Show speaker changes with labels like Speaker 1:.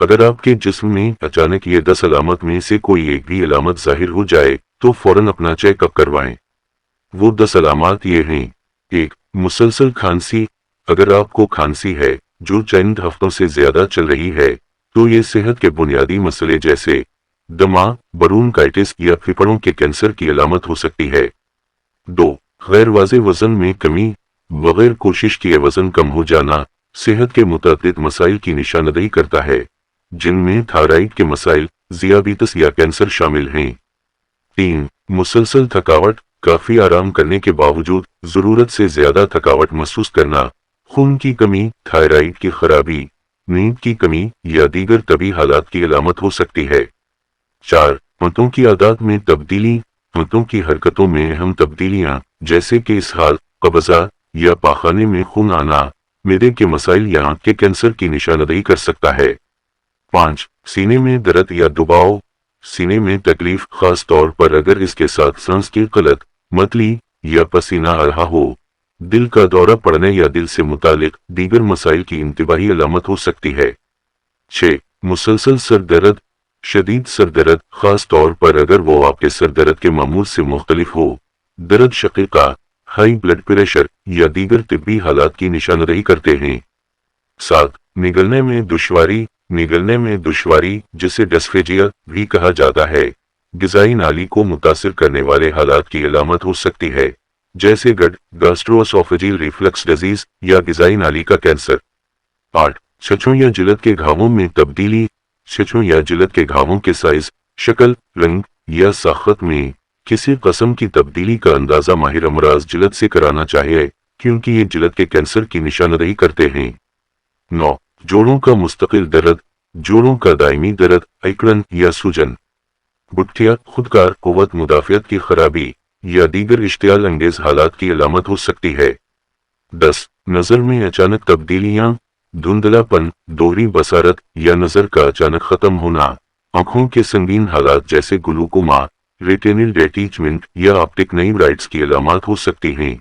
Speaker 1: اگر آپ کے جسم میں اچانک یہ 10 علامات میں سے کوئی ایک بھی علامت ظاہر ہو جائے تو فوراً اپنا چیک اپ کروائیں۔ وہ 10 علامات یہ ہیں: 1. مسلسل کھانسی۔ اگر آپ کو کھانسی ہے جو چند ہفتوں سے زیادہ چل رہی ہے تو یہ صحت کے بنیادی مسئلے جیسے دمہ، برونکائٹس یا پھیپھڑوں کے کینسر کی علامت ہو سکتی ہے۔ 2. غیر واضح وزن میں کمی۔ بغیر کوشش کیے وزن کم ہو جانا صحت کے متعدد مسائل کی نشاندہی کرتا ہے، جن میں تھائرائیڈ کے مسائل، ذیابیطس یا کینسر شامل ہیں۔ 3. مسلسل تھکاوٹ۔ کافی آرام کرنے کے باوجود ضرورت سے زیادہ تھکاوٹ محسوس کرنا خون کی کمی، تھائرائیڈ کی خرابی، نیند کی کمی یا دیگر طبی حالات کی علامت ہو سکتی ہے۔ 4. ہونٹوں کی عادات میں تبدیلی۔ ہونٹوں کی حرکتوں میں اہم تبدیلیاں جیسے کہ اسہال، قبضہ یا پاخانے میں خون آنا معدے کے مسائل یا آنکھ کے کینسر کی نشاندہی کر سکتا ہے۔ 5. سینے میں درد یا دباؤ۔ سینے میں تکلیف، خاص طور پر اگر اس کے ساتھ سانس کی قلت، متلی یا پسینہ آ رہا ہو۔ دل کا دورہ پڑنے یا دل سے متعلق دیگر مسائل کی انتباہی علامت ہو سکتی ہے۔ 6. مسلسل سر درد۔ شدید سر درد، خاص طور پر اگر وہ آپ کے سر درد کے معمول سے مختلف ہو، درد شقیقہ، ہائی بلڈ پریشر یا دیگر طبی حالات کی نشاندہی کرتے ہیں۔ 7. نگلنے میں دشواری۔ نگلنے میں دشواری، جسے ڈسفیجیا بھی کہا جاتا ہے، غذائی نالی کو متاثر کرنے والے حالات کی علامت ہو سکتی ہے، جیسے گٹ، گاسٹرواسوفیجیل ریفلکس ڈیزیز یا غذائی نالی کا کینسر۔ 8. چھچھوں یا جلد کے گھاووں میں تبدیلی۔ چھچھوں یا جلد کے گھاووں کے سائز، شکل، رنگ یا ساخت میں کسی قسم کی تبدیلی کا اندازہ ماہر امراض جلد سے کرانا چاہیے، کیونکہ یہ جلد کے کینسر کی نشاندہی کرتے ہیں۔ 9. جوڑوں کا مستقل درد۔ جوڑوں کا دائمی درد، اکڑن یا سوجن، گٹھیا، خودکار قوت مدافعت کی خرابی یا دیگر اشتعال انگیز حالات کی علامت ہو سکتی ہے۔ 10. نظر میں اچانک تبدیلیاں، دھندلا پن، دوہری بصارت یا نظر کا اچانک ختم ہونا، آنکھوں کے سنگین حالات جیسے گلوکوما، ریٹینل ڈیٹیچمنٹ یا آپٹک نئرائٹس کی علامات ہو سکتی ہیں۔